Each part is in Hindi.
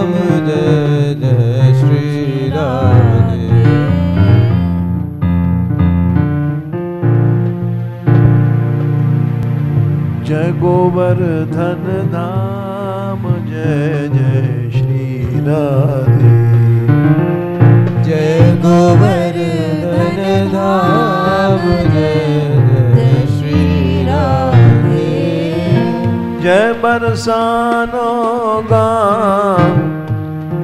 धाम जय जय श्री राधे। जय गोवर्धन धाम जय जय श्री राधे। जय गोवर्धन धाम जय जय श्री राधे। जय बरसानो गाम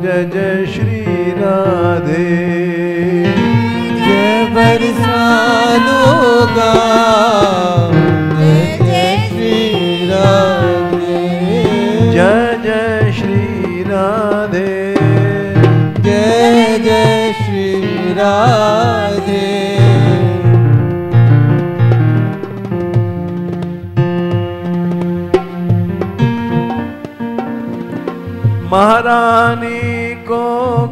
जय जय श्री राधे। जय बरसानो गाम जय जय श्री राधे। जय जय श्री राधे। जय जय श्री राधे। महारानी को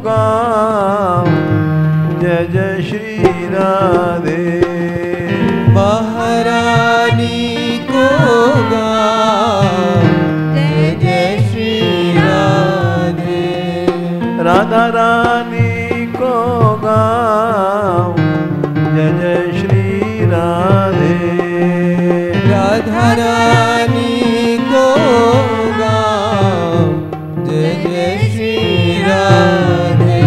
गाम जय जय श्री राधे। महारानी को गाम जय जय श्री राधे। राधा रानी को गाम जय जय श्री राधे। राधा रानी को गाम जय जय श्री राधे।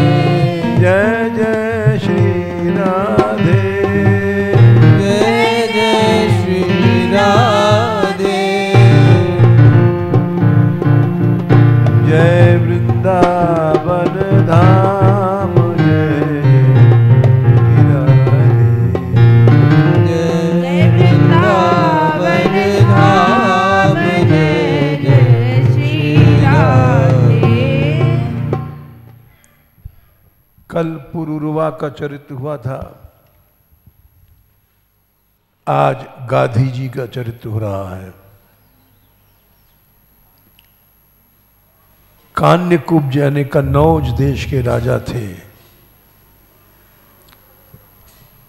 जय जय श्री राधे। जय जय श्री राधे। जय वृंदावन धाम जय श्री राधे। जय वृंदावन धाम जय जय श्री राधे। कल पुरूरवा का चरित्र हुआ था, आज गाधी जी का चरित्र हो रहा है। कान्यकुब्ज यानी कन्नौज देश के राजा थे।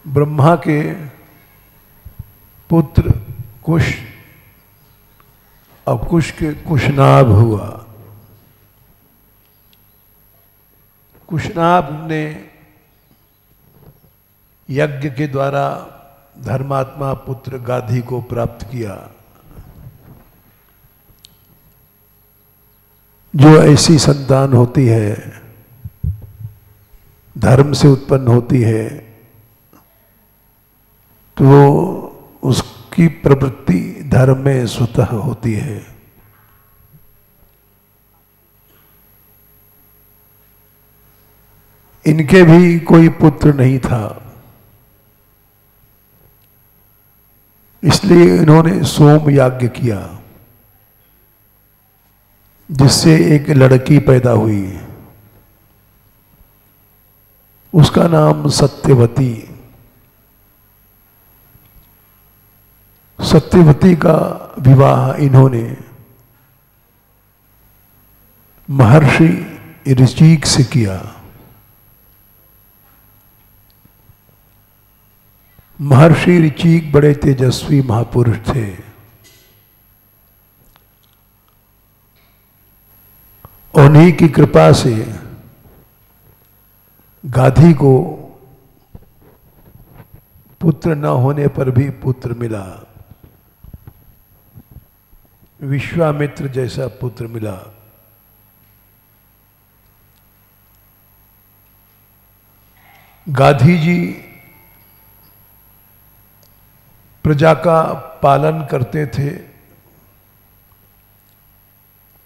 ब्रह्मा के पुत्र कुश और कुश के कुशनाभ हुआ। कुशनाभ ने यज्ञ के द्वारा धर्मात्मा पुत्र गाधी को प्राप्त किया। जो ऐसी संतान होती है, धर्म से उत्पन्न होती है, तो उसकी प्रवृत्ति धर्म में स्वतः होती है। इनके भी कोई पुत्र नहीं था, इसलिए इन्होंने सोम याग किया, जिससे एक लड़की पैदा हुई। उसका नाम सत्यवती। सत्यवती का विवाह इन्होंने महर्षि ऋचिक से किया। महर्षि ऋचिक बड़े तेजस्वी महापुरुष थे। उन्हीं की कृपा से गाधी को पुत्र न होने पर भी पुत्र मिला, विश्वामित्र जैसा पुत्र मिला। गाधी जी प्रजा का पालन करते थे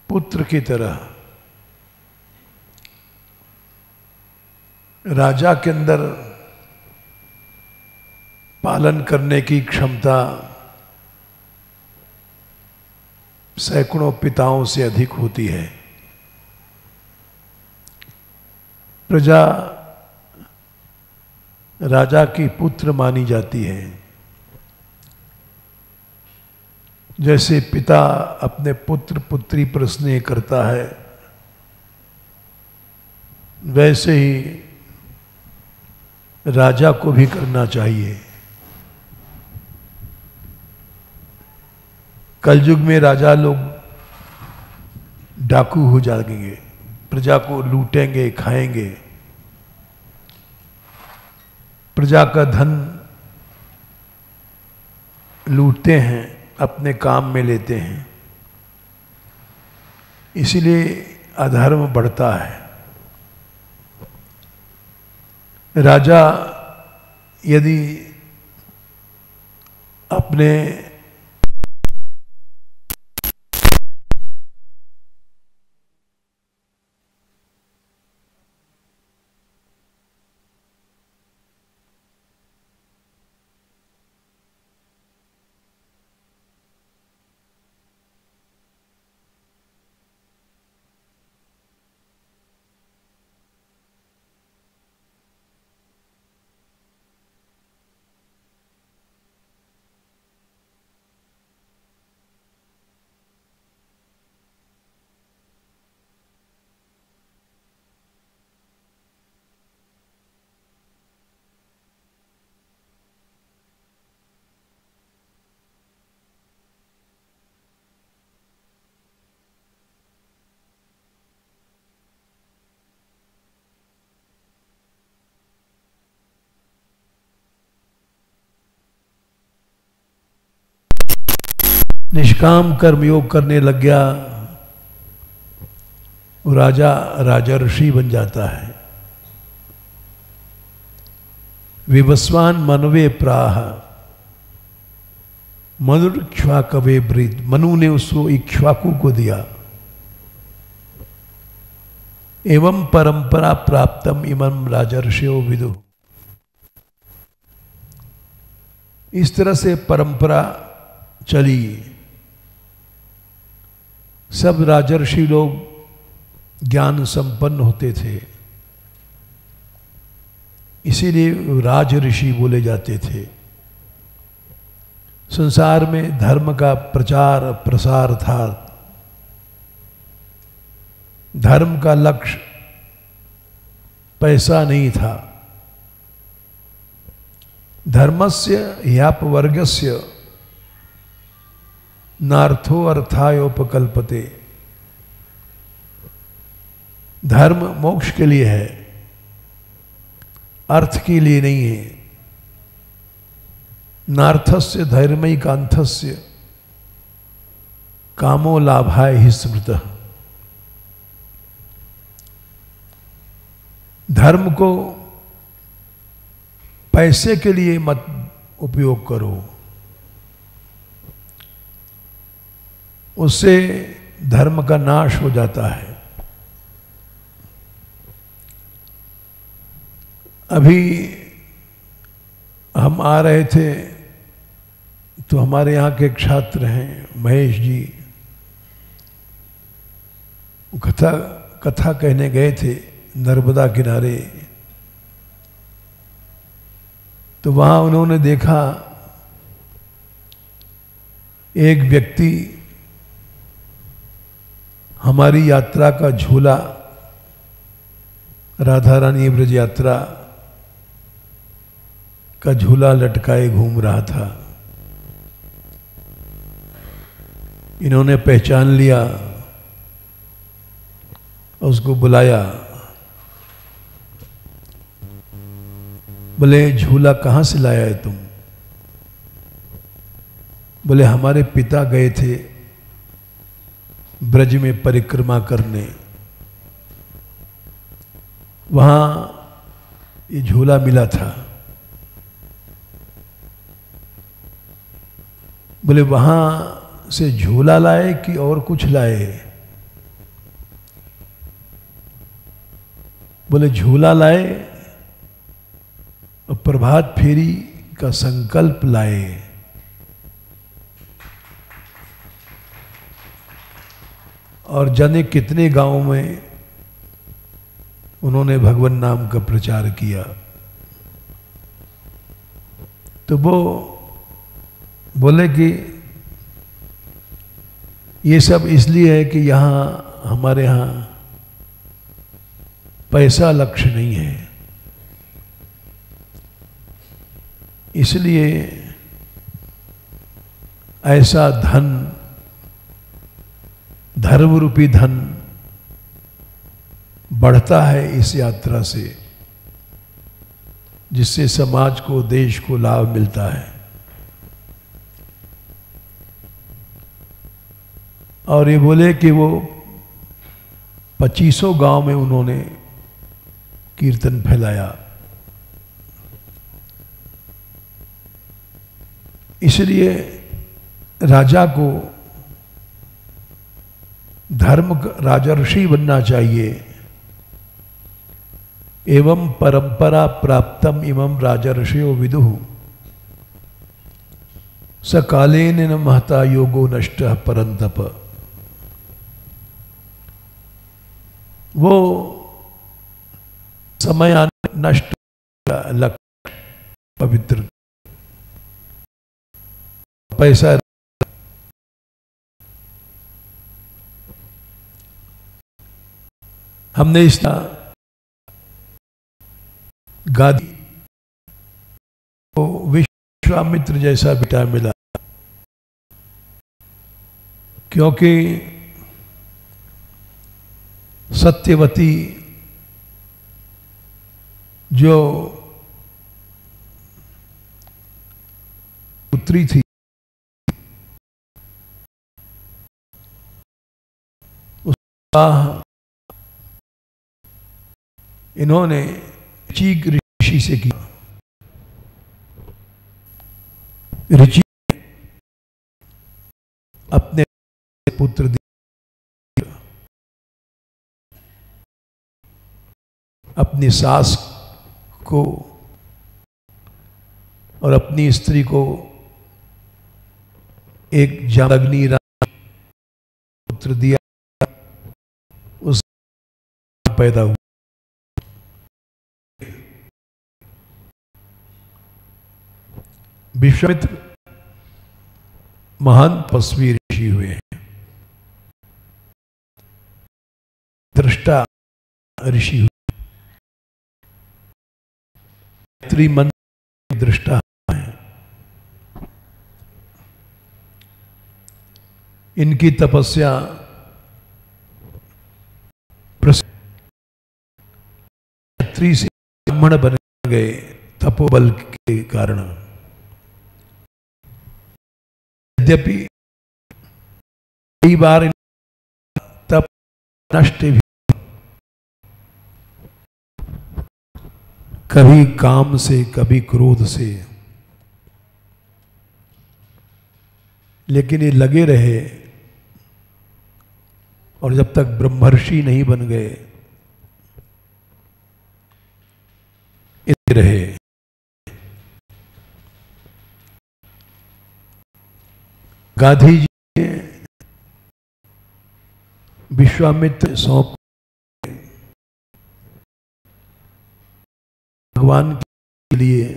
पुत्र की तरह। राजा के अंदर पालन करने की क्षमता सैकड़ों पिताओं से अधिक होती है। प्रजा राजा की पुत्र मानी जाती है। जैसे पिता अपने पुत्र पुत्री पर स्नेह करता है, वैसे ही राजा को भी करना चाहिए। कलयुग में राजा लोग डाकू हो जाएंगे, प्रजा को लूटेंगे, खाएंगे, प्रजा का धन लूटते हैं, अपने काम में लेते हैं, इसीलिए अधर्म बढ़ता है। राजा यदि अपने निष्काम कर्मयोग करने लग गया, वो राजा राजा ऋषि बन जाता है। विवस्वान मनवे प्राह मनुर्क्ष्वाकवे ब्रीत, मनु ने उसको इक्ष्वाकु को दिया। एवं परंपरा प्राप्तम इमं राजर्षयो विदु, इस तरह से परंपरा चली। सब राजर्षि लोग ज्ञान संपन्न होते थे, इसीलिए राज ऋषि बोले जाते थे। संसार में धर्म का प्रचार प्रसार था। धर्म का लक्ष्य पैसा नहीं था। धर्मस्य ह्यापवर्गस्य नार्थो अर्थायोपकल्पते, धर्म मोक्ष के लिए है, अर्थ के लिए नहीं है। नार्थस्य धर्मैकांथस्य कामो लाभाय हि स्मृतः, धर्म को पैसे के लिए मत उपयोग करो, उससे धर्म का नाश हो जाता है। अभी हम आ रहे थे तो हमारे यहाँ के छात्र हैं महेश जी, कथा कहने गए थे नर्मदा किनारे। तो वहाँ उन्होंने देखा एक व्यक्ति हमारी यात्रा का झूला, राधा रानी ब्रज यात्रा का झूला लटकाए घूम रहा था। इन्होंने पहचान लिया और उसको बुलाया। बोले झूला कहाँ से लाया है तुम? बोले हमारे पिता गए थे ब्रज में परिक्रमा करने, वहां ये झूला मिला था। बोले वहां से झूला लाए कि और कुछ लाए? बोले झूला लाए और प्रभात फेरी का संकल्प लाए। और जाने कितने गांवों में उन्होंने भगवान नाम का प्रचार किया। तो वो बोले कि ये सब इसलिए है कि यहाँ हमारे यहाँ पैसा लक्ष्य नहीं है, इसलिए ऐसा धन, धर्म रूपी धन बढ़ता है इस यात्रा से, जिससे समाज को, देश को लाभ मिलता है। और ये बोले कि वो 2500 गांव में उन्होंने कीर्तन फैलाया। इसलिए राजा को धर्म राजा ऋषि बनना चाहिए। एवं परंपरा प्राप्तम इमं राजा ऋषियो विदुः सकालेन न महता योगो नष्टः परंतप। वो समय नष्ट लक्ष्य पवित्र पैसा हमने इस गादी को विश्वामित्र जैसा बेटा मिला, क्योंकि सत्यवती जो पुत्री थी, उसका इन्होंने चीक ऋषि से किया। ऋषि अपने पुत्र दिया, अपनी सास को और अपनी स्त्री को एक जामदग्नि पुत्र दिया, उस पैदा हुआ। विश्वामित्र महान तपस्वी ऋषि हुए हैं, दृष्टा ऋषि हुए, मंत्र दृष्टा है। इनकी तपस्या क्षत्रिय से ब्राह्मण बन गए तपोबल के कारण। यद्यपि कई बार तप नष्ट भी, कभी काम से कभी क्रोध से, लेकिन ये लगे रहे और जब तक ब्रह्मर्षि नहीं बन गए रहे। गांधी जी ने विश्वामित्र सौंप भगवान के लिए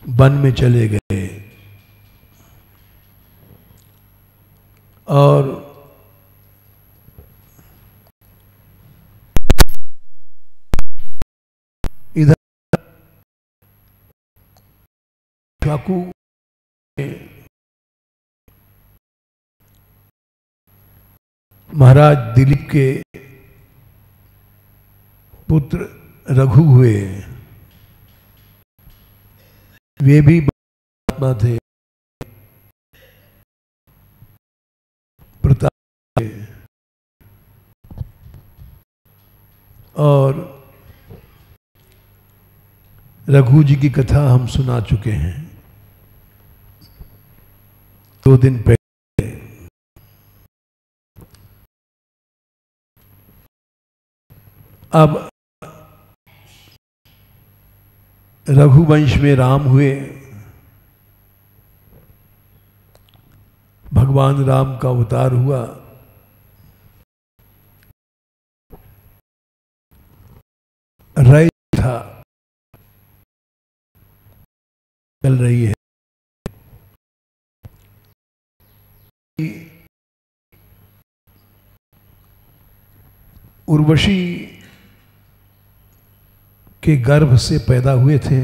वन में चले गए और इधर चाकू महाराज दिलीप के पुत्र रघु हुए, वे भी महात्मा थे, प्रताप थे, और रघु जी की कथा हम सुना चुके हैं 2 दिन पहले। अब रघुवंश में राम हुए, भगवान राम का अवतार हुआ। रई था चल रही है, उर्वशी के गर्भ से पैदा हुए थे।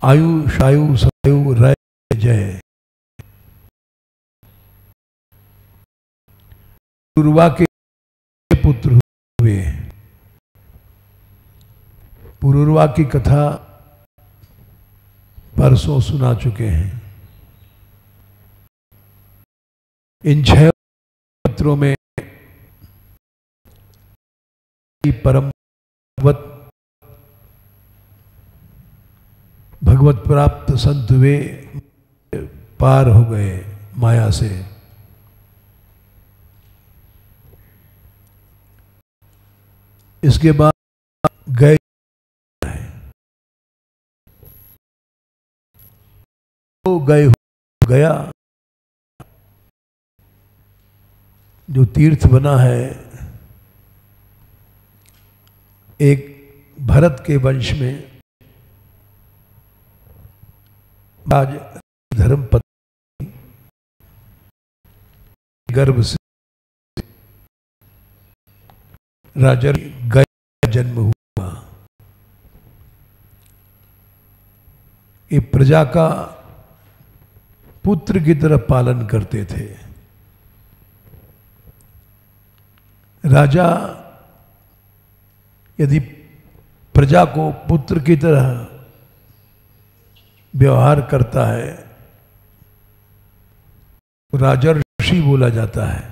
आयु शायु सायु रय जय, पुरुरवा के पुत्र हुए। पुरुरवा की कथा परसों सुना चुके हैं। इन 6 पुत्रों में परम भगवत प्राप्त संत वे पार हो गए माया से। इसके बाद गए तो गया जो तीर्थ बना है एक भरत के वंश में। आज धर्मपत्नी गर्भ से राजा गया जन्म हुआ। ये प्रजा का पुत्र की तरह पालन करते थे। राजा यदि प्रजा को पुत्र की तरह व्यवहार करता है तो राजा ऋषि बोला जाता है।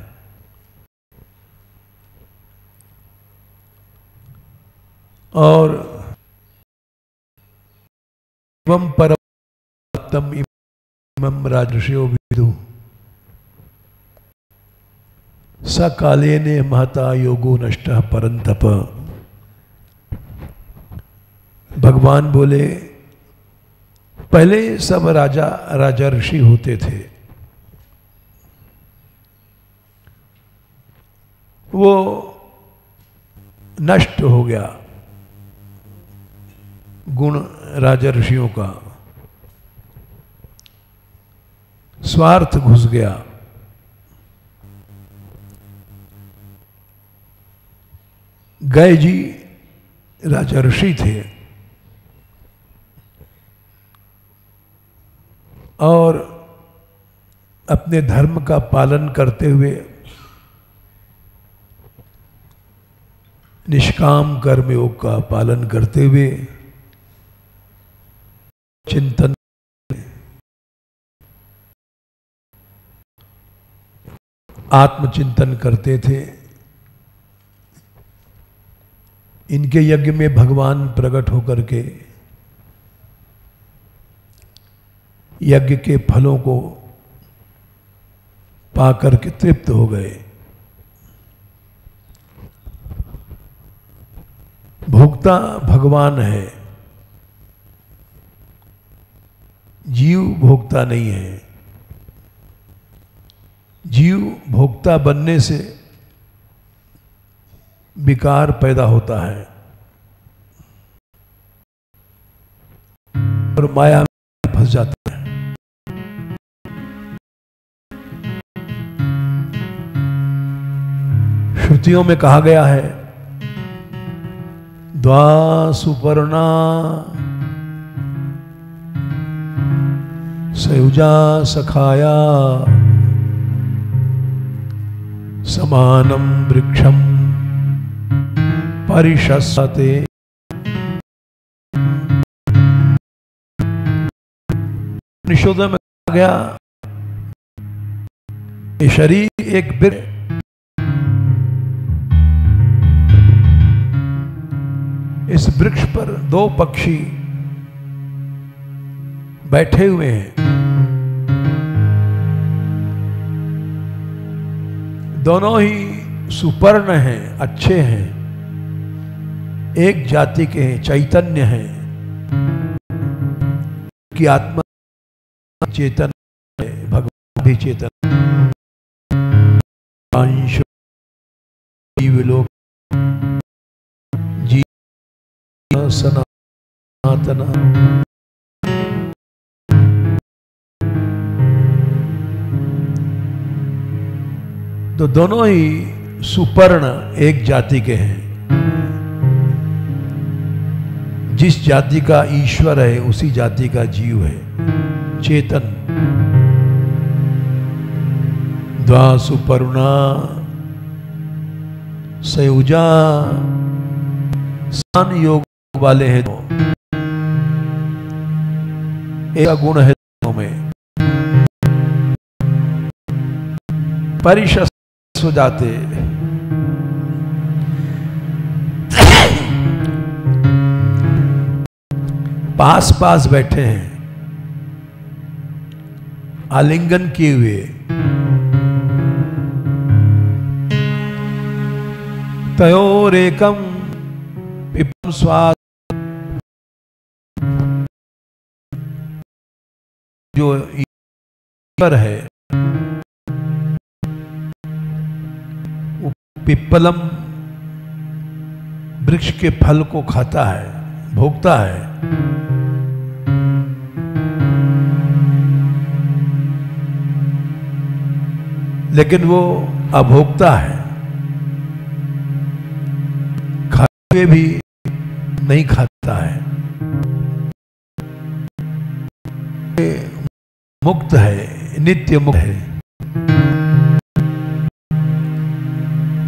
और एवं परम इमं राजर्षयो विदु सकालेने महता योगो नष्टः परंतप। भगवान बोले पहले सब राजा ऋषि होते थे, वो नष्ट हो गया गुण राजा ऋषियों का, स्वार्थ घुस गया। गय जी राजा ऋषि थे और अपने धर्म का पालन करते हुए निष्काम कर्म योग का पालन करते हुए चिंतन आत्मचिंतन करते थे। इनके यज्ञ में भगवान प्रकट होकर के यज्ञ के फलों को पाकर के तृप्त हो गए। भोक्ता भगवान है, जीव भोक्ता नहीं है। जीव भोक्ता बनने से विकार पैदा होता है और माया में फंस जाता है। श्रुतियों में कहा गया है द्वा सुपर्णा सयुजा सखाया समानम वृक्षम परिशस्ते। निषोध में कहा गया ये शरीर एक वृक्ष, इस वृक्ष पर 2 पक्षी बैठे हुए हैं। दोनों ही सुपर्ण हैं, अच्छे हैं, एक जाति के हैं, चैतन्य हैं कि आत्मा चेतन है, भगवान भी चेतन। अंश जीवलोक जीव सनातन। तो दोनों ही सुपर्ण एक जाति के हैं। जिस जाति का ईश्वर है उसी जाति का जीव है, चेतन। द्वा सुपर्णा सयुजा सान योग वाले हैं, तो एक गुण है दोनों में, परिशस् हो जाते, पास पास बैठे हैं, आलिंगन किए हुए, तयोरेकम पिपम स्वाद, जो ईश्वर है वो पिप्पलम वृक्ष के फल को खाता है, भोगता है। लेकिन वो अभोक्ता है, खाए भी नहीं खाता है, मुक्त है, नित्य मुक्त है।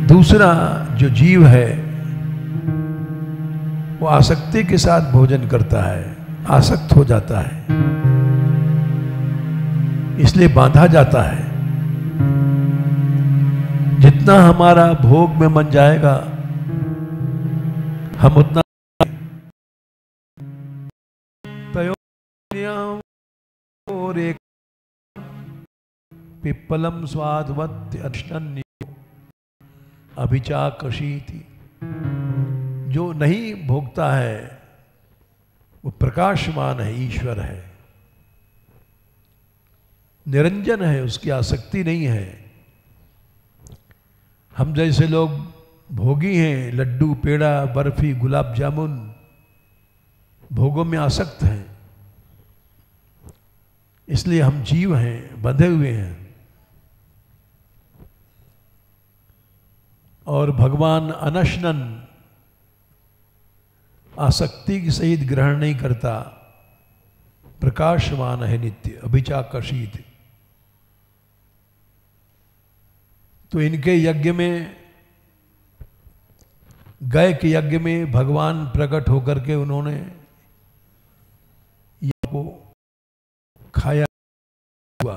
दूसरा जो जीव है वो आसक्ति के साथ भोजन करता है, आसक्त हो जाता है, इसलिए बांधा जाता है। जितना हमारा भोग में मन जाएगा हम उतना और एक पिप्पलम स्वादवत् अष्टन्यो अभिचाकशीति, जो नहीं भोगता है वो प्रकाशमान है, ईश्वर है, निरंजन है, उसकी आसक्ति नहीं है। हम जैसे लोग भोगी हैं, लड्डू, पेड़ा, बर्फी, गुलाब जामुन, भोगों में आसक्त हैं, इसलिए हम जीव हैं, बंधे हुए हैं। और भगवान अनशनन, आसक्ति के सहित ग्रहण नहीं करता, प्रकाशमान है, नित्य, अभिचाकर्षित। तो इनके यज्ञ में, गए के यज्ञ में भगवान प्रकट होकर के उन्होंने यज्ञ को खाया हुआ।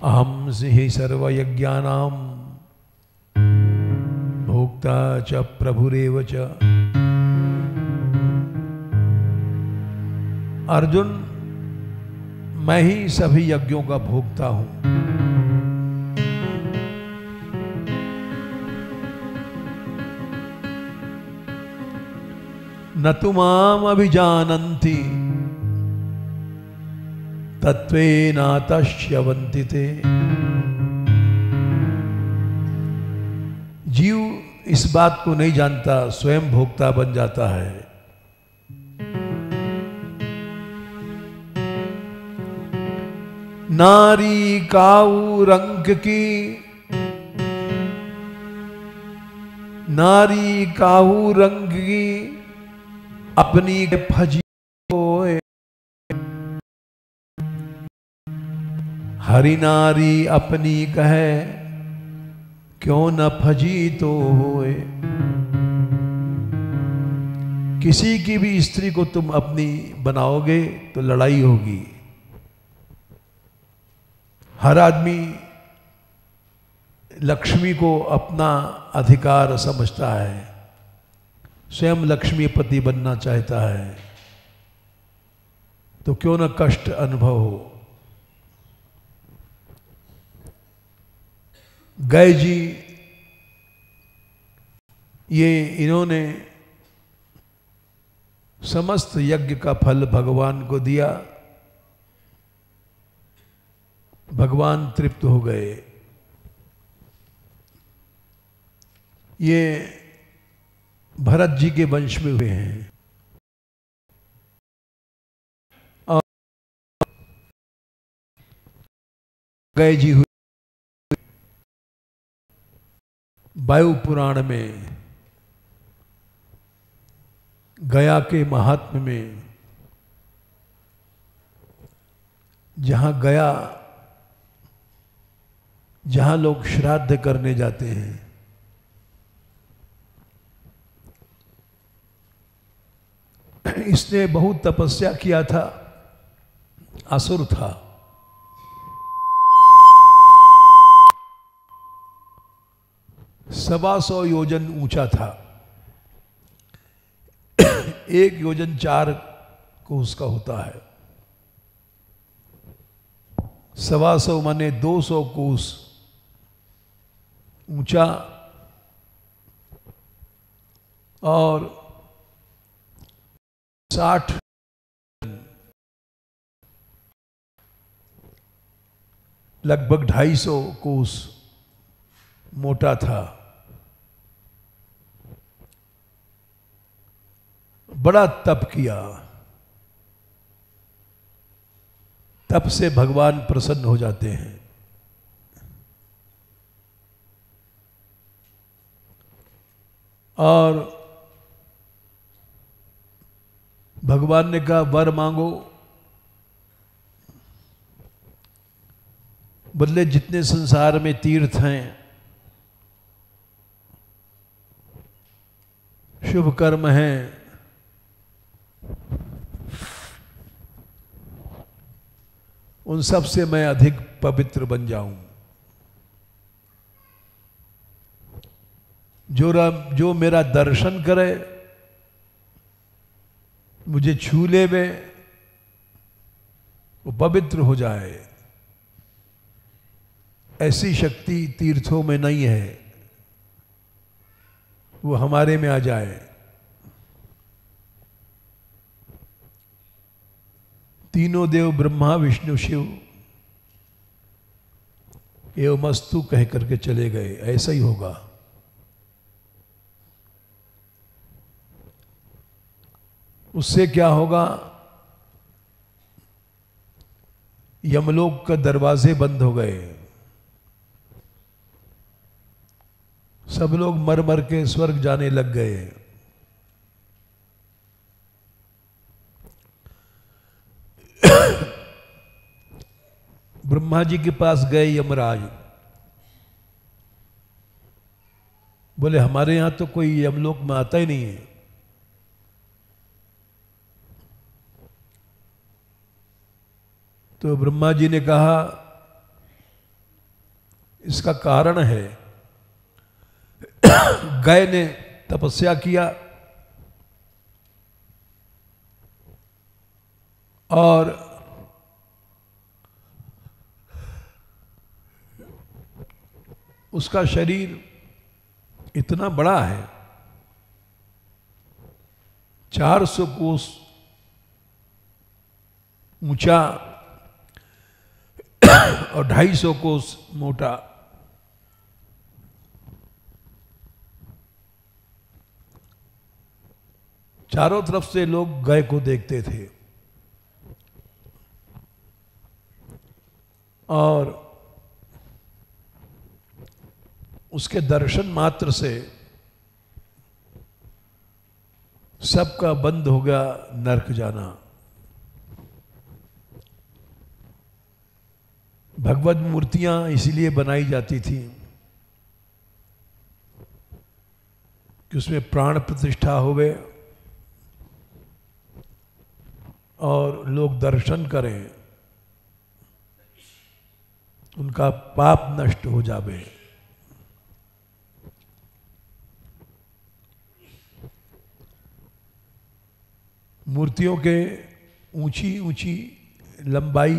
अहम सिहि सर्वयज्ञानां भोक्ता च प्रभुरेव च। अर्जुन, मैं ही सभी यज्ञों का भोक्ता हूं। न तु माम अभिजानन्ति तत्त्वेनातश्यवन्ति ते। जीव इस बात को नहीं जानता, स्वयं भोक्ता बन जाता है। नारी काऊ रंग की, नारी काऊ रंग की अपनी फजी होए। हरि नारी अपनी कहे क्यों न फजी तो होए। किसी की भी स्त्री को तुम अपनी बनाओगे तो लड़ाई होगी। हर आदमी लक्ष्मी को अपना अधिकार समझता है, स्वयं लक्ष्मीपति बनना चाहता है, तो क्यों न कष्ट अनुभव हो। गय जी, ये इन्होंने समस्त यज्ञ का फल भगवान को दिया, भगवान तृप्त हो गए। ये भरत जी के वंश में हुए हैं। और गय जी हुए वायु पुराण में, गया के महात्म्य में, जहां गया जहां लोग श्राद्ध करने जाते हैं, इसने बहुत तपस्या किया था, असुर था। सवा सौ योजन ऊंचा था, 1 योजन 4 कोस का होता है। 125 माने 200 कोस ऊंचा और 60 लगभग 250 कोस मोटा था। बड़ा तप किया, तप से भगवान प्रसन्न हो जाते हैं। और भगवान ने कहा वर मांगो। बदले जितने संसार में तीर्थ हैं, शुभ कर्म हैं, उन सब से मैं अधिक पवित्र बन जाऊं। जो मेरा दर्शन करे, मुझे छू ले में, वो पवित्र हो जाए। ऐसी शक्ति तीर्थों में नहीं है, वो हमारे में आ जाए। तीनों देव ब्रह्मा विष्णु शिव एवमस्तु कह करके चले गए। ऐसा ही होगा। उससे क्या होगा? यमलोक का दरवाजे बंद हो गए, सब लोग मर मर के स्वर्ग जाने लग गए। ब्रह्मा जी के पास गए यमराज, बोले हमारे यहां तो कोई यमलोक में आता ही नहीं है। तो ब्रह्मा जी ने कहा इसका कारण है, गाय ने तपस्या किया और उसका शरीर इतना बड़ा है, 400 कोस ऊंचा और 250 कोस मोटा। चारों तरफ से लोग गाय को देखते थे और उसके दर्शन मात्र से सबका बंद हो गया नरक जाना। भगवत मूर्तियां इसीलिए बनाई जाती थी कि उसमें प्राण प्रतिष्ठा हो गए और लोग दर्शन करें, उनका पाप नष्ट हो जावे। मूर्तियों के ऊंची ऊंची लंबाई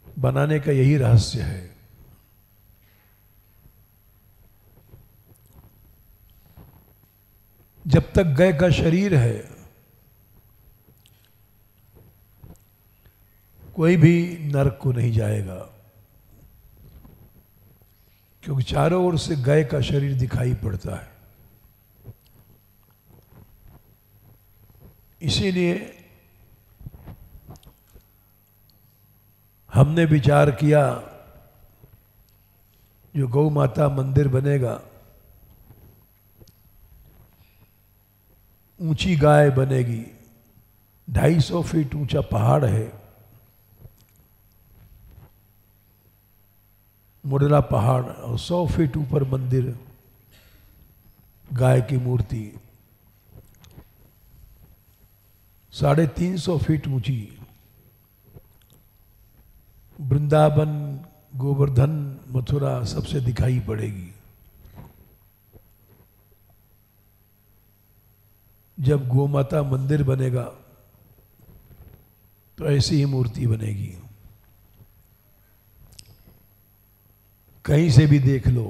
बनाने का यही रहस्य है। जब तक गाय का शरीर है, कोई भी नरक को नहीं जाएगा, क्योंकि चारों ओर से गाय का शरीर दिखाई पड़ता है। इसीलिए हमने विचार किया जो गौ माता मंदिर बनेगा, ऊंची गाय बनेगी, 250 फीट ऊंचा पहाड़ है, मुरला पहाड़ और 100 फीट ऊपर मंदिर, गाय की मूर्ति 350 फीट ऊंची। वृंदावन, गोवर्धन, मथुरा सबसे दिखाई पड़ेगी। जब गोमाता मंदिर बनेगा तो ऐसी ही मूर्ति बनेगी। कहीं से भी देख लो,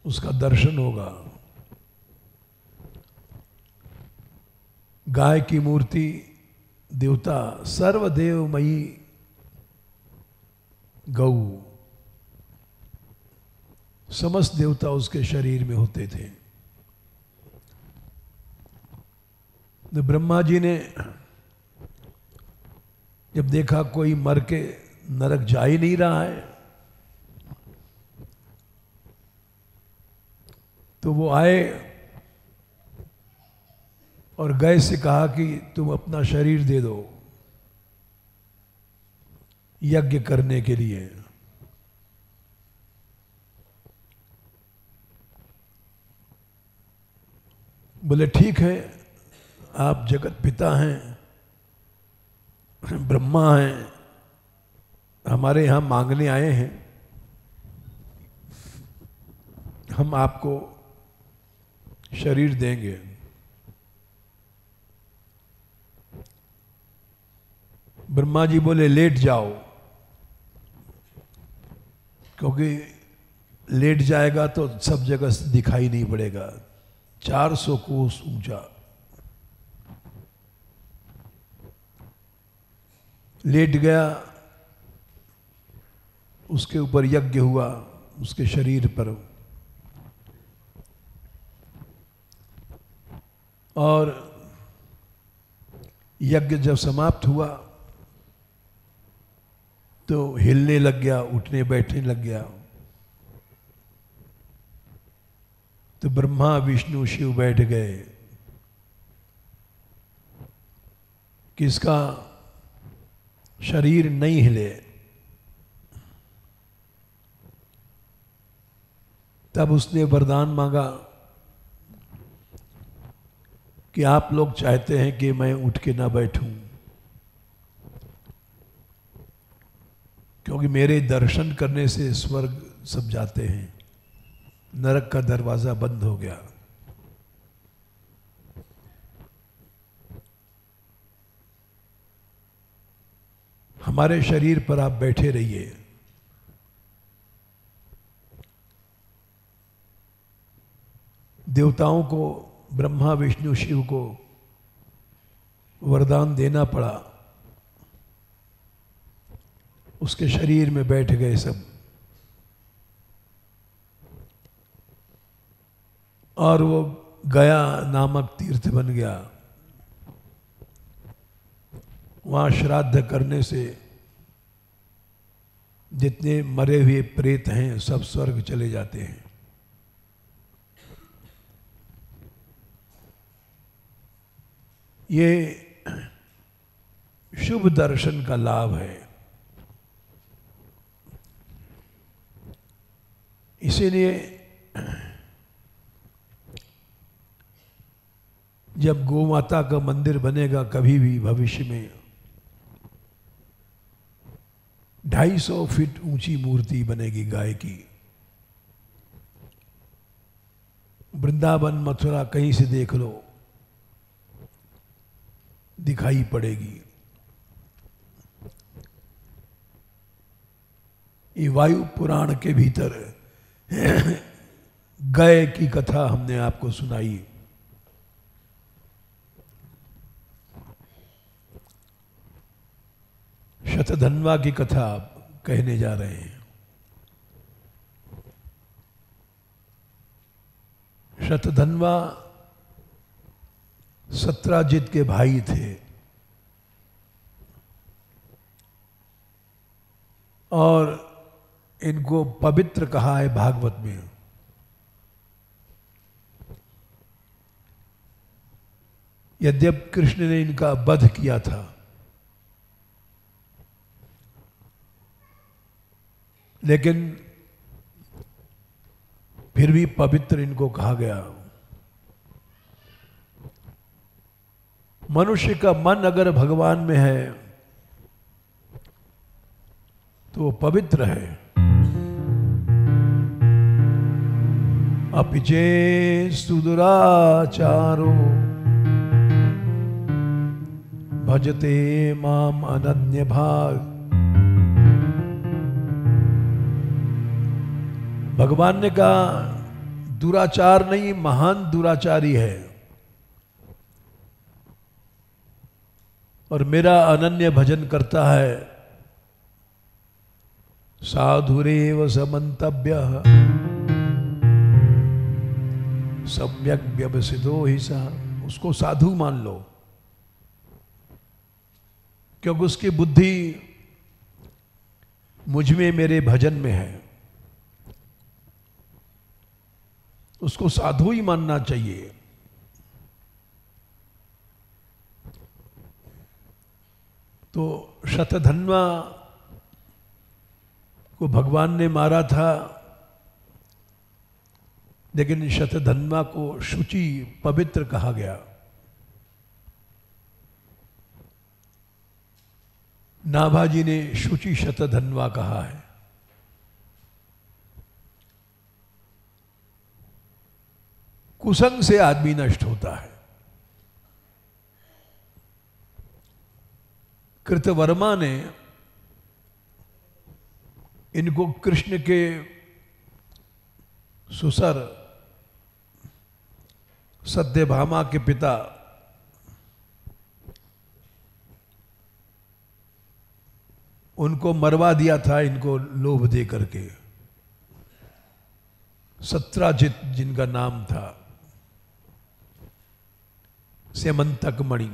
उसका दर्शन होगा। गाय की मूर्ति, देवता सर्वदेवमयी गौ, समस्त देवता उसके शरीर में होते थे। तो ब्रह्मा जी ने जब देखा कोई मर के नरक जा ही नहीं रहा है, तो वो आए और गाय से कहा कि तुम अपना शरीर दे दो यज्ञ करने के लिए। बोले ठीक है, आप जगत पिता हैं, ब्रह्मा हैं, हमारे यहाँ मांगने आए हैं, हम आपको शरीर देंगे। ब्रह्मा जी बोले लेट जाओ, क्योंकि लेट जाएगा तो सब जगह से दिखाई नहीं पड़ेगा। 400 कोस ऊंचा। लेट गया, उसके ऊपर यज्ञ हुआ, उसके शरीर पर। और यज्ञ जब समाप्त हुआ तो हिलने लग गया, उठने बैठने लग गया। तो ब्रह्मा विष्णु शिव बैठ गए कि इसका शरीर नहीं हिले। तब उसने वरदान मांगा कि आप लोग चाहते हैं कि मैं उठ के ना बैठूं, क्योंकि मेरे दर्शन करने से स्वर्ग सब जाते हैं, नरक का दरवाजा बंद हो गया। हमारे शरीर पर आप बैठे रहिए। देवताओं को, ब्रह्मा विष्णु शिव को वरदान देना पड़ा। उसके शरीर में बैठ गए सब। और वो गया नामक तीर्थ बन गया। वहाँ श्राद्ध करने से जितने मरे हुए प्रेत हैं सब स्वर्ग चले जाते हैं। ये शुभ दर्शन का लाभ है। इसीलिए जब गौ माता का मंदिर बनेगा कभी भी भविष्य में, 250 फीट ऊंची मूर्ति बनेगी गाय की। वृंदावन मथुरा कहीं से देख लो, दिखाई पड़ेगी। ये वायु पुराण के भीतर गाय की कथा हमने आपको सुनाई। शतधन्वा की कथा कहने जा रहे हैं। शतधन्वा सत्राजित के भाई थे और इनको पवित्र कहा है भागवत में। यद्यप कृष्ण ने इनका वध किया था, लेकिन फिर भी पवित्र इनको कहा गया। मनुष्य का मन अगर भगवान में है तो वो पवित्र है। अपिचे सुदुराचारो भजते माम अनन्य भाग। भगवान ने कहा दुराचार नहीं, महान दुराचारी है और मेरा अनन्य भजन करता है। साधुरेव समन्तव्य सम्यक व्यवसितो ही सा। उसको साधु मान लो, क्योंकि उसकी बुद्धि मुझ में, मेरे भजन में है। उसको साधु ही मानना चाहिए। तो शतधन्वा को भगवान ने मारा था, लेकिन शतधन्वा को शुचि, पवित्र कहा गया। नाभाजी ने शुचि शतधन्वा कहा है। कुसंग से आदमी नष्ट होता है। कृतवर्मा ने इनको कृष्ण के सुसर सत्यभामा के पिता उनको मरवा दिया था, इनको लोभ दे करके। सत्राजित जिनका नाम था, सेमंतक मणि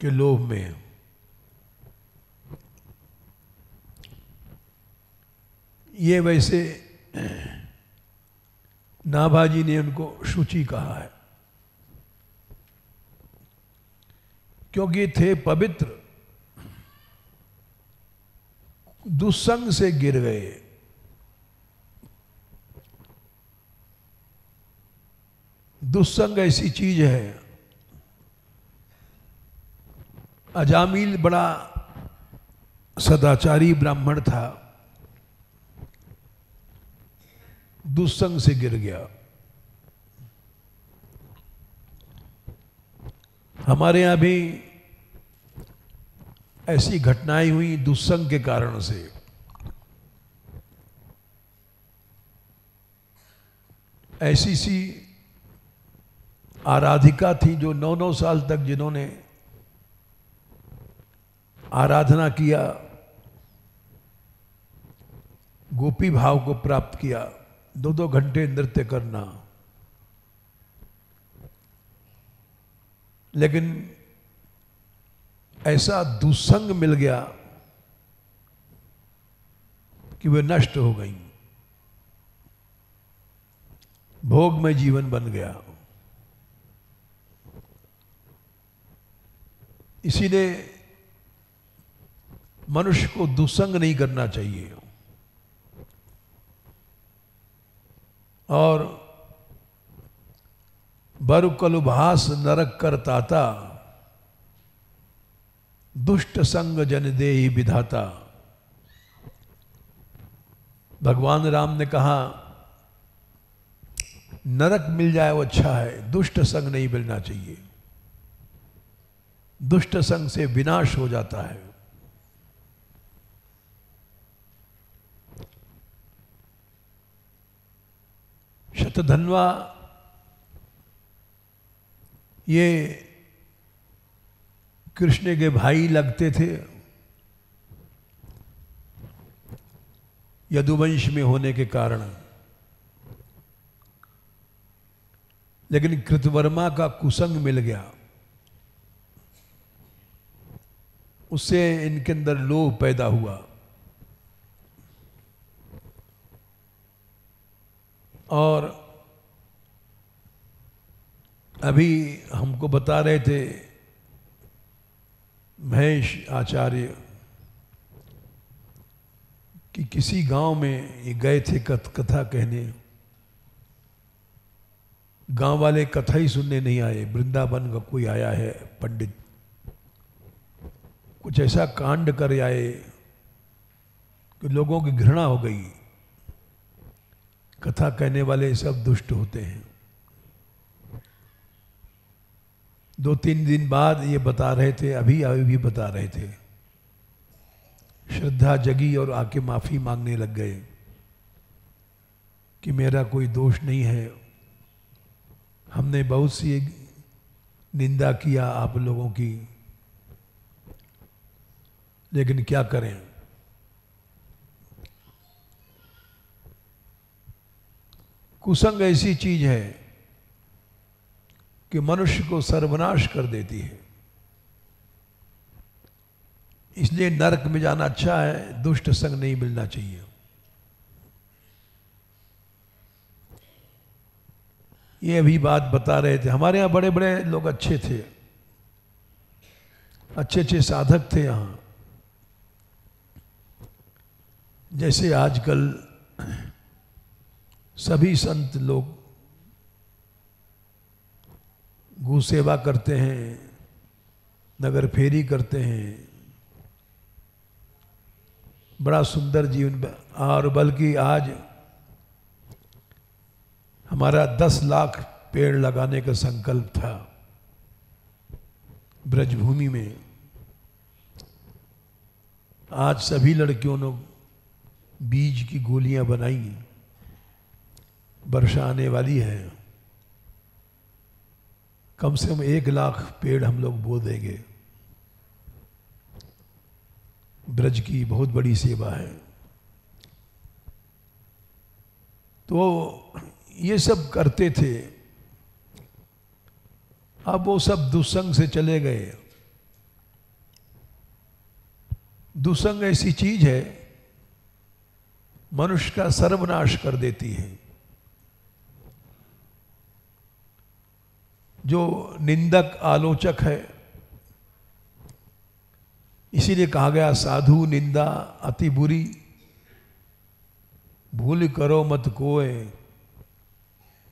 के लोभ में। ये वैसे नाभाजी ने उनको शुचि कहा है, क्योंकि थे पवित्र, दुस्संग से गिर गए। दुस्संग ऐसी चीज है। अजामिल बड़ा सदाचारी ब्राह्मण था, दुस्संग से गिर गया। हमारे यहां भी ऐसी घटनाएं हुई दुस्संग के कारण से। ऐसी सी आराधिका थी जो 9-9 साल तक जिन्होंने आराधना किया, गोपी भाव को प्राप्त किया, 2-2 घंटे नृत्य करना, लेकिन ऐसा दुस्संग मिल गया कि वे नष्ट हो गई। भोग में जीवन बन गया। इसीलिए मनुष्य को दुस्संग नहीं करना चाहिए। और बरु कलुभास नरक करताता, दुष्ट संग जन देहि विधाता। भगवान राम ने कहा नरक मिल जाए वो अच्छा है, दुष्ट संग नहीं मिलना चाहिए। दुष्ट संग से विनाश हो जाता है। शतधन्वा ये कृष्ण के भाई लगते थे, यदुवंश में होने के कारण। लेकिन कृतवर्मा का कुसंग मिल गया, उससे इनके अंदर लोभ पैदा हुआ। और अभी हमको बता रहे थे महेश आचार्य कि किसी गांव में ये गए थे कथा कहने। गांव वाले कथा ही सुनने नहीं आए, वृंदावन का कोई आया है पंडित, कुछ ऐसा कांड कर आए कि लोगों की घृणा हो गई। कथा कहने वाले सब दुष्ट होते हैं। 2-3 दिन बाद ये बता रहे थे, अभी भी बता रहे थे, श्रद्धा जगी और आके माफी मांगने लग गए कि मेरा कोई दोष नहीं है, हमने बहुत सी निंदा किया आप लोगों की, लेकिन क्या करें। कुसंग ऐसी चीज है कि मनुष्य को सर्वनाश कर देती है। इसलिए नरक में जाना अच्छा है, दुष्ट संग नहीं मिलना चाहिए। ये अभी बात बता रहे थे, हमारे यहाँ बड़े बड़े लोग अच्छे थे, अच्छे अच्छे साधक थे यहाँ। जैसे आजकल सभी संत लोग गौ सेवा करते हैं, नगर फेरी करते हैं, बड़ा सुंदर जीवन। और बल्कि आज हमारा 10 लाख पेड़ लगाने का संकल्प था ब्रजभूमि में। आज सभी लड़कियों ने बीज की गोलियां बनाई, वर्षा आने वाली है, कम से कम 1 लाख पेड़ हम लोग बो देंगे। ब्रज की बहुत बड़ी सेवा है। तो ये सब करते थे। अब वो सब दुसंग से चले गए। दुसंग ऐसी चीज है, मनुष्य का सर्वनाश कर देती है। जो निंदक आलोचक है, इसीलिए कहा गया साधु निंदा अति बुरी, भूल करो मत कोय,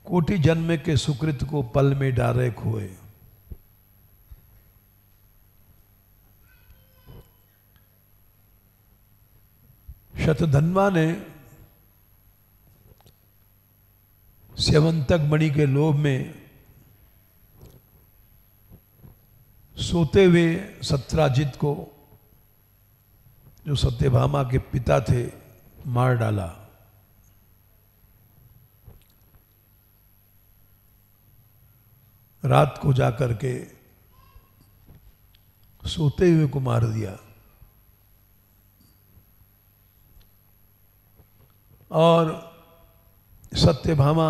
कोटि जन्म के सुकृत को पल में डारे खोए। शतधन्वा ने स्यवंतक मणि के लोभ में सोते हुए सत्राजित को, जो सत्यभामा के पिता थे, मार डाला। रात को जाकर के सोते हुए को मार दिया। और सत्यभामा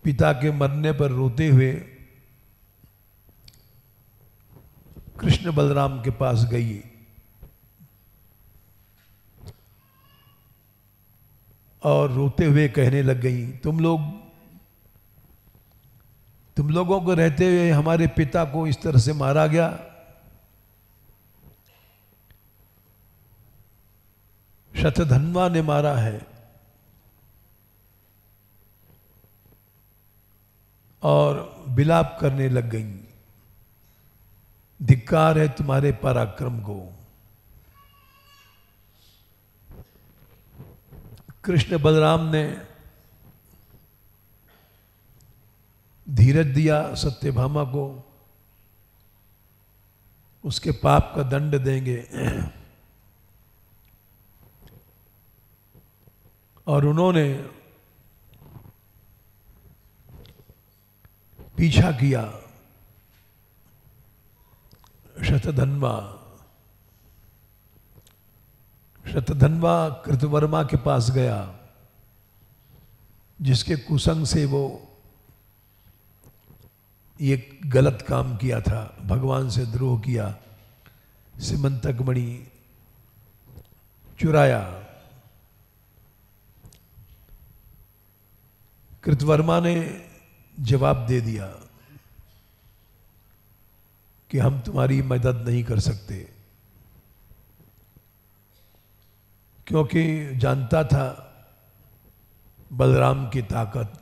पिता के मरने पर रोते हुए कृष्ण बलराम के पास गई और रोते हुए कहने लग गई, तुम लोगों को रहते हुए हमारे पिता को इस तरह से मारा गया। शतधन्वा ने मारा है। और विलाप करने लग गई, धिक्कार है तुम्हारे पराक्रम को। कृष्ण बलराम ने धीरज दिया सत्यभामा को, उसके पाप का दंड देंगे। और उन्होंने पीछा किया। शतधन्वा कृतवर्मा के पास गया, जिसके कुसंग से वो ये गलत काम किया था, भगवान से द्रोह किया, सिमंतक मणि चुराया। कृतवर्मा ने जवाब दे दिया कि हम तुम्हारी मदद नहीं कर सकते। क्योंकि जानता था बलराम की ताकत,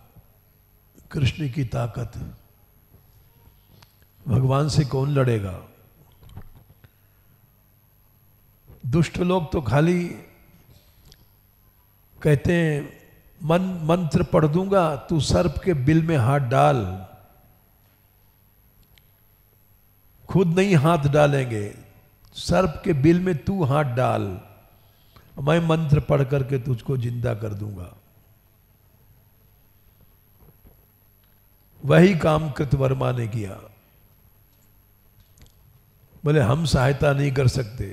कृष्ण की ताकत, भगवान से कौन लड़ेगा। दुष्ट लोग तो खाली कहते हैं मंत्र पढ़ दूंगा, तू सर्प के बिल में हाथ डाल, खुद नहीं हाथ डालेंगे, सर्प के बिल में तू हाथ डाल, मैं मंत्र पढ़ करके तुझको जिंदा कर दूंगा। वही काम कृतवर्मा ने किया। बोले हम सहायता नहीं कर सकते।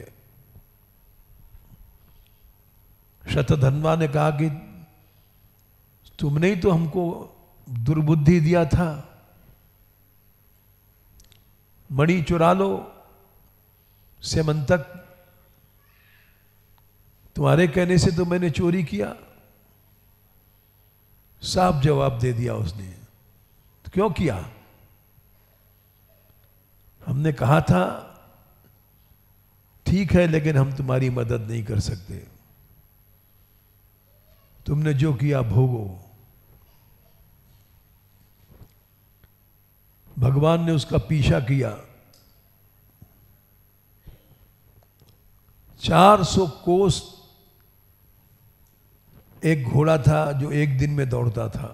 शतधन्वा ने कहा कि तुमने ही तो हमको दुर्बुद्धि दिया था, मणि चुरा लो, सेमंतक तुम्हारे कहने से तो मैंने चोरी किया। साफ जवाब दे दिया उसने। तो क्यों किया? हमने कहा था ठीक है, लेकिन हम तुम्हारी मदद नहीं कर सकते, तुमने जो किया भोगो। भगवान ने उसका पीछा किया। 400 कोस एक घोड़ा था जो एक दिन में दौड़ता था।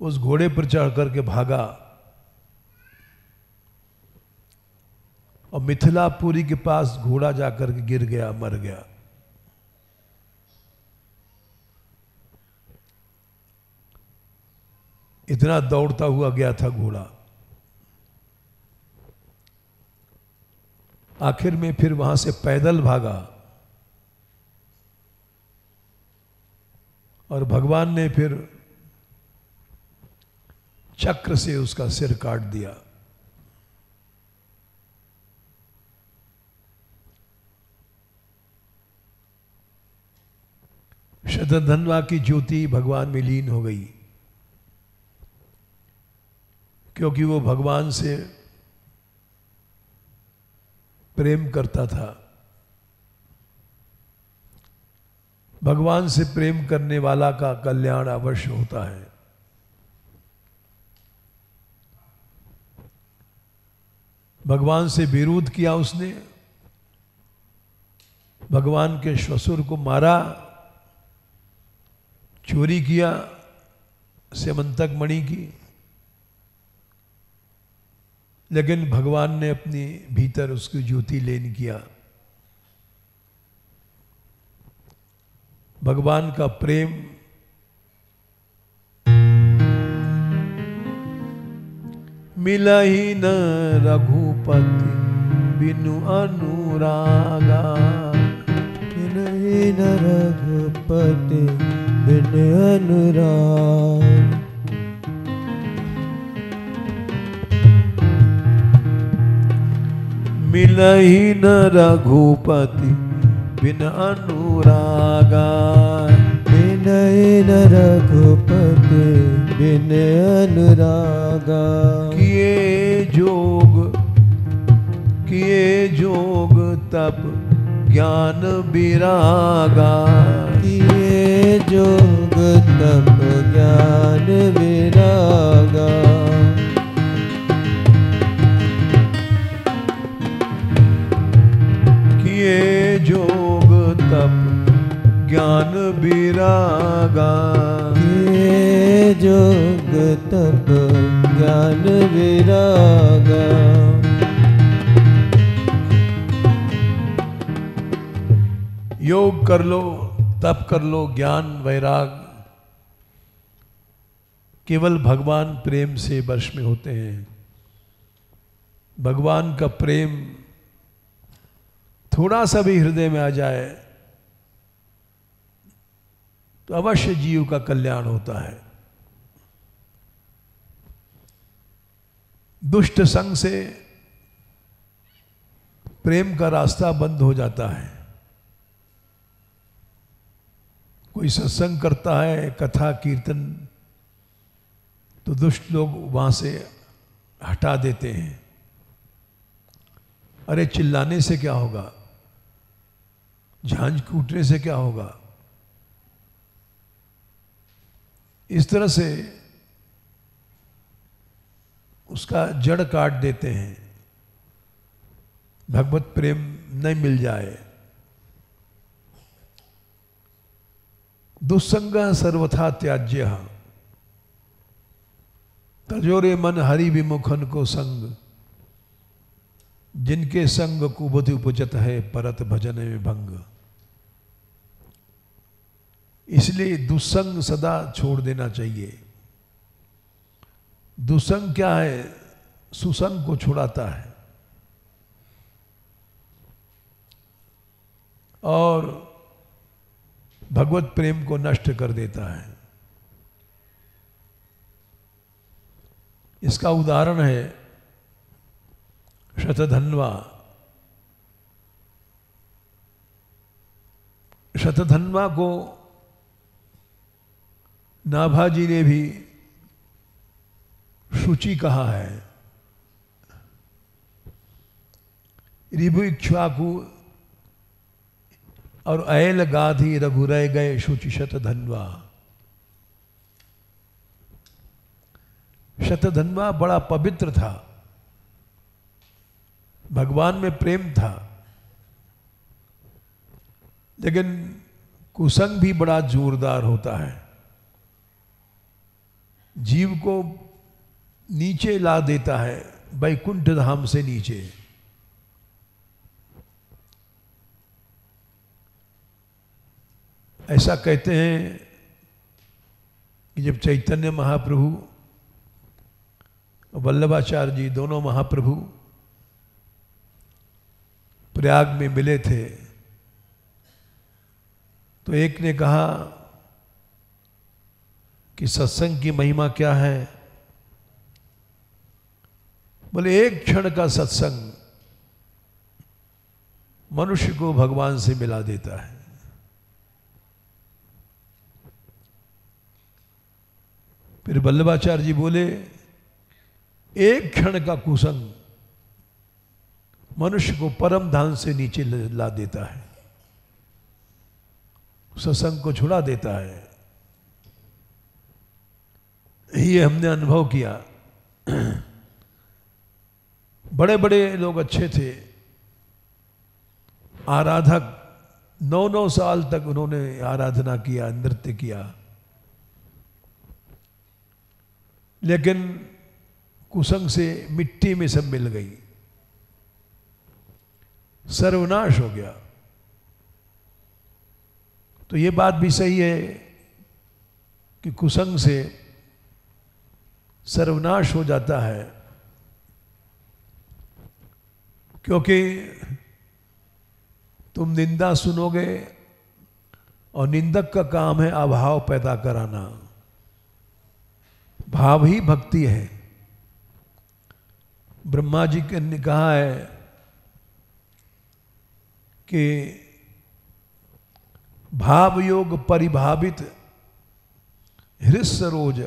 उस घोड़े पर चढ़ करके भागा और मिथिलापुरी के पास घोड़ा जाकर के गिर गया, मर गया। इतना दौड़ता हुआ गया था घोड़ा। आखिर में फिर वहां से पैदल भागा और भगवान ने फिर चक्र से उसका सिर काट दिया। शतधन्वा की ज्योति भगवान में लीन हो गई, क्योंकि वो भगवान से प्रेम करता था। भगवान से प्रेम करने वाला का कल्याण अवश्य होता है। भगवान से विरोध किया उसने, भगवान के श्वशुर को मारा, चोरी किया सेमंतक मणि की, लेकिन भगवान ने अपनी भीतर उसकी ज्योति लीन किया। भगवान का प्रेम मिला ही न रघुपति बिनु अनुरागा, मिला ही न रघुपति बिनु अनुराग। मिला ही न रघुपति बिन अनुरागा, मिला ही न रघुपति बिन अनुरागा। किए जोग तप ज्ञान विरागा, किए जोग तप ज्ञान विरागा। किए जोग तप ज्ञान विरागा, किए जोग तप ज्ञान विरागा। योग कर लो, तप कर लो, ज्ञान वैराग केवल भगवान प्रेम से वश में होते हैं। भगवान का प्रेम थोड़ा सा भी हृदय में आ जाए तो अवश्य जीव का कल्याण होता है। दुष्ट संग से प्रेम का रास्ता बंद हो जाता है। कोई सत्संग करता है, कथा कीर्तन, तो दुष्ट लोग वहां से हटा देते हैं। अरे चिल्लाने से क्या होगा, झांझ कूटने से क्या होगा। इस तरह से उसका जड़ काट देते हैं, भगवत प्रेम नहीं मिल जाए। दुस्संग सर्वथा त्याज्य, तजोरे मन हरि विमुखन को संग, जिनके संग कुबुद्धि उपजत है परत भजन में भंग। इसलिए दुस्संग सदा छोड़ देना चाहिए। दुस्संग क्या है? सुसंग को छुड़ाता है और भगवत प्रेम को नष्ट कर देता है। इसका उदाहरण है शतधन्वा। शतधन्वा को नाभाजी ने भी शुचि कहा है। ऋभु इक्ष्वाकु और ऐल गाधी रघुरय गए शुचि शतधन्वा। शतधन्वा बड़ा पवित्र था, भगवान में प्रेम था, लेकिन कुसंग भी बड़ा जोरदार होता है, जीव को नीचे ला देता है, वैकुंठ धाम से नीचे। ऐसा कहते हैं कि जब चैतन्य महाप्रभु, वल्लभाचार्य जी दोनों महाप्रभु प्रयाग में मिले थे, तो एक ने कहा कि सत्संग की महिमा क्या है। बोले एक क्षण का सत्संग मनुष्य को भगवान से मिला देता है। फिर वल्लभाचार्य जी बोले एक क्षण का कुसंग मनुष्य को परम धाम से नीचे ला देता है, सत्संग को छुड़ा देता है। ये हमने अनुभव किया। बड़े बड़े लोग अच्छे थे, आराधक 9-9 साल तक उन्होंने आराधना किया, नृत्य किया, लेकिन कुसंग से मिट्टी में सब मिल गई, सर्वनाश हो गया। तो ये बात भी सही है कि कुसंग से सर्वनाश हो जाता है, क्योंकि तुम निंदा सुनोगे और निंदक का काम है अभाव पैदा कराना। भाव ही भक्ति है। ब्रह्मा जी ने कहा है कि भाव योग परिभावित हृदय सरोज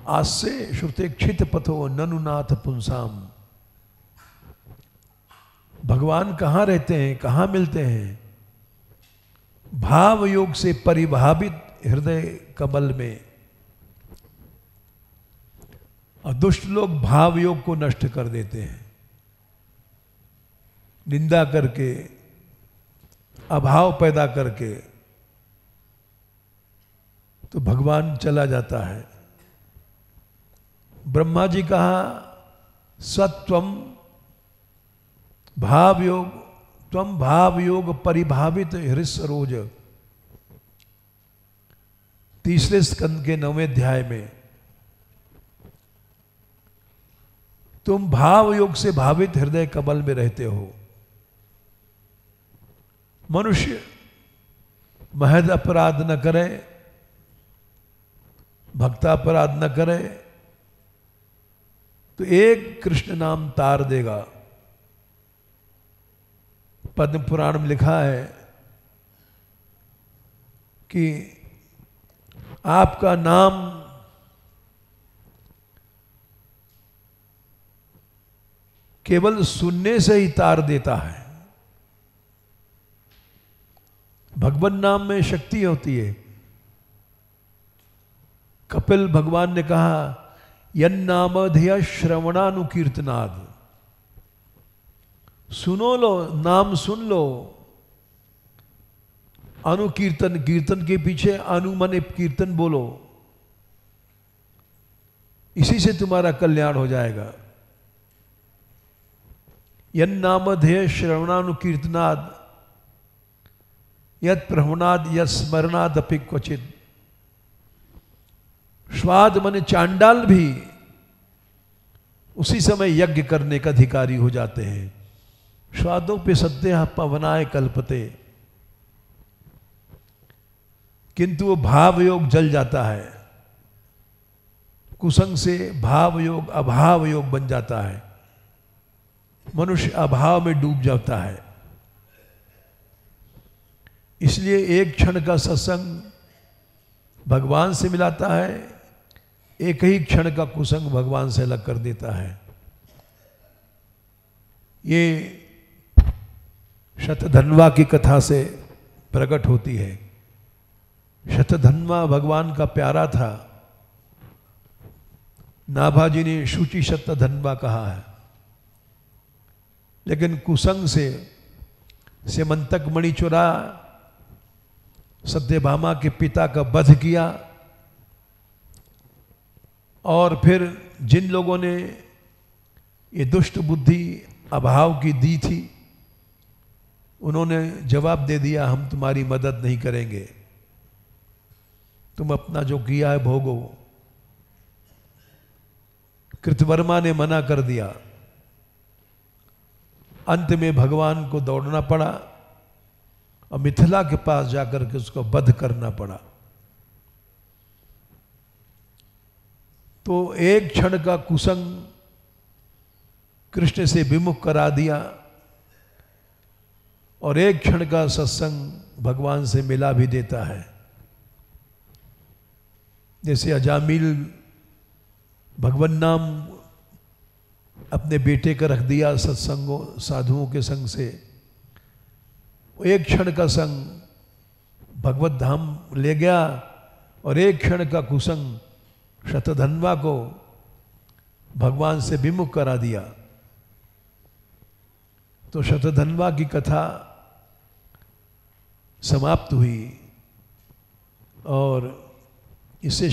आस्से श्रुते क्षित पथो ननुनाथ पुंसाम। भगवान कहाँ रहते हैं, कहाँ मिलते हैं? भाव योग से परिभावित हृदय कमल में। और दुष्ट लोग भाव योग को नष्ट कर देते हैं, निंदा करके, अभाव पैदा करके, तो भगवान चला जाता है। ब्रह्मा जी कहा सत्वम भाव योग, त्वम भाव योग परिभावित हृदय सरोज। 3 स्कंद के 9वें अध्याय में तुम भाव योग से भावित हृदय कमल में रहते हो। मनुष्य महज अपराध न करे, भक्तापराध न करे, तो एक कृष्ण नाम तार देगा। पद्म पुराण में लिखा है कि आपका नाम केवल सुनने से ही तार देता है। भगवान नाम में शक्ति होती है। कपिल भगवान ने कहा यन्नामधेय श्रवणानुकीर्तनाद, सुनो लो, नाम सुन लो। अनुकीर्तन, कीर्तन के पीछे अनुमने कीर्तन बोलो, इसी से तुम्हारा कल्याण हो जाएगा। यन्नामधेय श्रवणानुकीर्तनाद यत् प्रहवनाद यत् स्मरणाद अपि क्वचित। स्वाद माने चांडाल भी उसी समय यज्ञ करने का अधिकारी हो जाते हैं। स्वादों पे सत्य पवनाए कल्पते, किंतु वो भाव योग जल जाता है। कुसंग से भाव योग अभाव योग बन जाता है, मनुष्य अभाव में डूब जाता है। इसलिए एक क्षण का सत्संग भगवान से मिलाता है, एक ही क्षण का कुसंग भगवान से अलग कर देता है। ये शतधन्वा की कथा से प्रकट होती है। शतधन्वा भगवान का प्यारा था। नाभाजी ने शुचि शतधन्वा कहा है, लेकिन कुसंग से सेमंतक मणि चुरा, सत्यभामा के पिता का वध किया, और फिर जिन लोगों ने ये दुष्ट बुद्धि अभाव की दी थी, उन्होंने जवाब दे दिया हम तुम्हारी मदद नहीं करेंगे, तुम अपना जो किया है भोगो। कृतवर्मा ने मना कर दिया। अंत में भगवान को दौड़ना पड़ा और मिथिला के पास जाकर के उसको वध करना पड़ा। तो एक क्षण का कुसंग कृष्ण से विमुख करा दिया, और एक क्षण का सत्संग भगवान से मिला भी देता है। जैसे अजामिल भगवान नाम अपने बेटे का रख दिया सत्संगों साधुओं के संग से, एक क्षण का संग भगवत धाम ले गया, और एक क्षण का कुसंग शतधन्वा को भगवान से विमुख करा दिया। तो शतधन्वा की कथा समाप्त हुई, और इससे